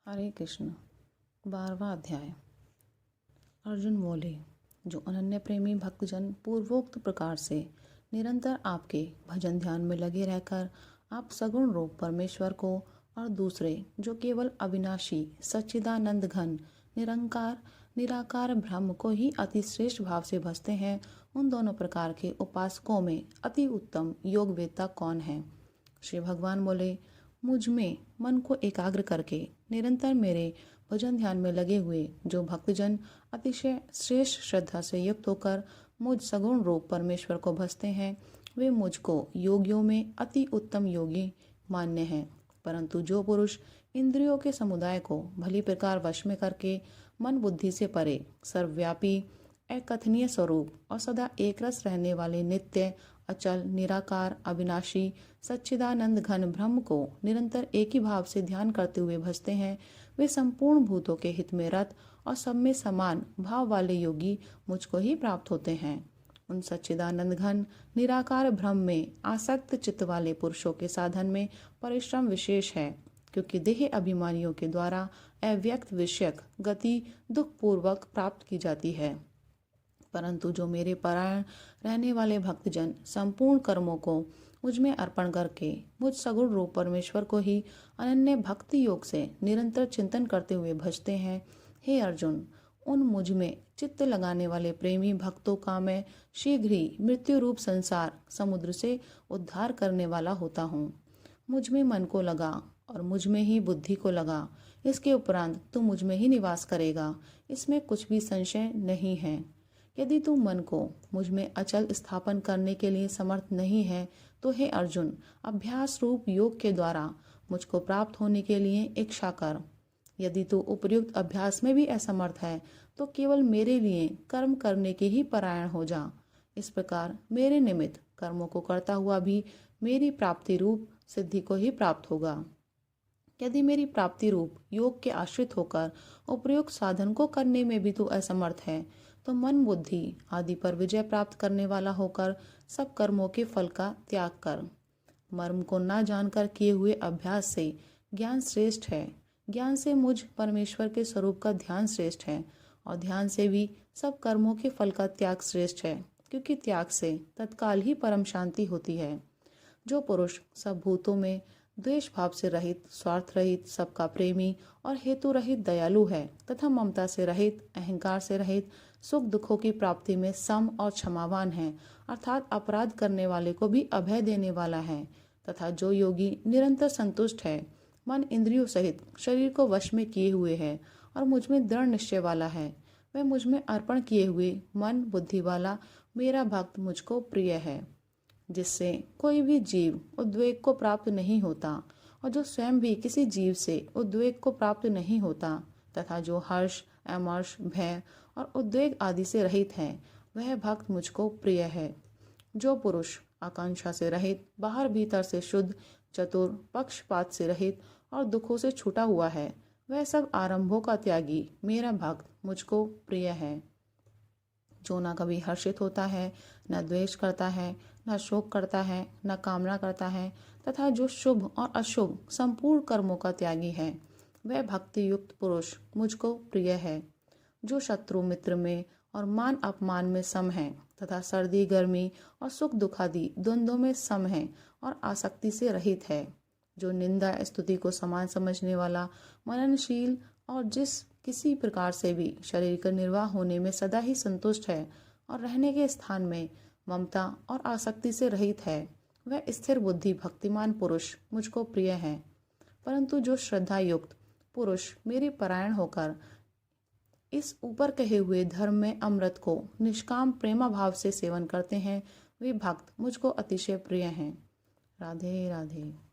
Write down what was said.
हरे कृष्ण। 12वां अध्याय। अर्जुन बोले, जो अनन्य प्रेमी भक्तजन पूर्वोक्त प्रकार से निरंतर आपके भजन ध्यान में लगे रहकर आप सगुण रूप परमेश्वर को और दूसरे जो केवल अविनाशी सच्चिदानंद घन निरंकार निराकार ब्रह्म को ही अति श्रेष्ठ भाव से भजते हैं, उन दोनों प्रकार के उपासकों में अति उत्तम योग वेत्ता कौन है? श्री भगवान बोले, मुझ में मन को एकाग्र करके निरंतर मेरे भजन ध्यान में लगे हुए जो भक्तजन अतिशय श्रेष्ठ श्रद्धा से युक्त होकर मुझ सगुण रूप परमेश्वर को भजते हैं, वे मुझको योगियों में अति उत्तम योगी मान्य हैं। परंतु जो पुरुष इंद्रियों के समुदाय को भली प्रकार वश में करके मन बुद्धि से परे सर्वव्यापी अकथनीय स्वरूप और सदा एक रस रहने वाले नित्य अचल निराकार अविनाशी सच्चिदानंद घन ब्रह्म को निरंतर एक ही भाव से ध्यान करते हुए भजते हैं, वे संपूर्ण भूतों के हित में रत और सब में समान भाव वाले योगी मुझको ही प्राप्त होते हैं। उन सच्चिदानंद घन निराकार ब्रह्म में आसक्त चित्त वाले पुरुषों के साधन में परिश्रम विशेष है, क्योंकि देह अभिमानियों के द्वारा अव्यक्त विषयक गति दुख पूर्वक प्राप्त की जाती है। परंतु जो मेरे परायण रहने वाले भक्तजन संपूर्ण कर्मों को मुझ में अर्पण करके मुझ सगुण रूप परमेश्वर को ही अनन्य भक्ति योग से निरंतर चिंतन करते हुए भजते हैं, हे अर्जुन, उन मुझ में चित्त लगाने वाले प्रेमी भक्तों का मैं शीघ्र ही मृत्यु रूप संसार समुद्र से उद्धार करने वाला होता हूँ। मुझ में मन को लगा और मुझ में ही बुद्धि को लगा, इसके उपरांत तू मुझ में ही निवास करेगा, इसमें कुछ भी संशय नहीं है। यदि तू मन को मुझ में अचल स्थापन करने के लिए समर्थ नहीं है, तो हे अर्जुन, अभ्यास रूप योग के द्वारा मुझको प्राप्त होने के लिए इच्छा कर। यदि तू उपयुक्त अभ्यास में भी असमर्थ है, तो केवल मेरे लिए कर्म करने के ही परायण हो जा। इस प्रकार मेरे निमित्त कर्मों को करता हुआ भी मेरी प्राप्ति रूप सिद्धि को ही प्राप्त होगा। यदि मेरी प्राप्ति रूप योग के आश्रित होकर उपयुक्त साधन को करने में भी तू असमर्थ है, तो मन बुद्धि आदि पर विजय प्राप्त करने वाला होकर सब कर्मों के फल का त्याग कर। मर्म को न जानकर किए हुए अभ्यास से ज्ञान श्रेष्ठ है, ज्ञान से मुझ परमेश्वर के स्वरूप का ध्यान श्रेष्ठ है, और ध्यान से भी सब कर्मों के फल का त्याग श्रेष्ठ है, क्योंकि त्याग से तत्काल ही परम शांति होती है। जो पुरुष सब भूतों में द्वेष भाव से रहित, स्वार्थ रहित, सबका प्रेमी और हेतु रहित दयालु है, तथा ममता से रहित, अहंकार से रहित, सुख दुखों की प्राप्ति में सम और क्षमावान है, अर्थात अपराध करने वाले को भी अभय देने वाला है, तथा जो योगी निरंतर संतुष्ट है, मन इंद्रियों सहित शरीर को वश में किए हुए है और मुझ में दृढ़ निश्चय वाला है, वह मुझ में अर्पण किए हुए मन बुद्धि वाला मेरा भक्त मुझको प्रिय है, जिससे कोई भी जीव उद्वेग को प्राप्त नहीं होता और जो स्वयं भी किसी जीव से उद्वेग को प्राप्त नहीं होता, तथा जो हर्ष अमर्ष भय और उद्वेग आदि से रहित है, वह भक्त मुझको प्रिय है। जो पुरुष आकांक्षा से रहित, बाहर भीतर से शुद्ध, चतुर, पक्षपात से रहित और दुखों से छूटा हुआ है, वह सब आरंभों का त्यागी मेरा भक्त मुझको प्रिय है। जो न कभी हर्षित होता है, न द्वेष करता है, न शोक करता है, न कामना करता है, तथा जो शुभ और अशुभ संपूर्ण कर्मों का त्यागी है, वह भक्ति युक्त पुरुष मुझको प्रिय है। जो शत्रु मित्र में और मान अपमान में सम है, तथा सर्दी गर्मी और सुख दुख आदि द्वंद्वों में सम है और आसक्ति से रहित है। जो निंदा स्तुति को समान समझने वाला, मननशील और जिस किसी प्रकार से भी शरीर का निर्वाह होने में सदा ही संतुष्ट है और रहने के स्थान में ममता और आसक्ति से रहित है, वह स्थिर बुद्धि भक्तिमान पुरुष मुझको प्रिय है। परंतु जो श्रद्धा युक्त पुरुष मेरे परायण होकर इस ऊपर कहे हुए धर्म में अमृत को निष्काम प्रेमा भाव से सेवन करते हैं, वे भक्त मुझको अतिशय प्रिय हैं। राधे राधे।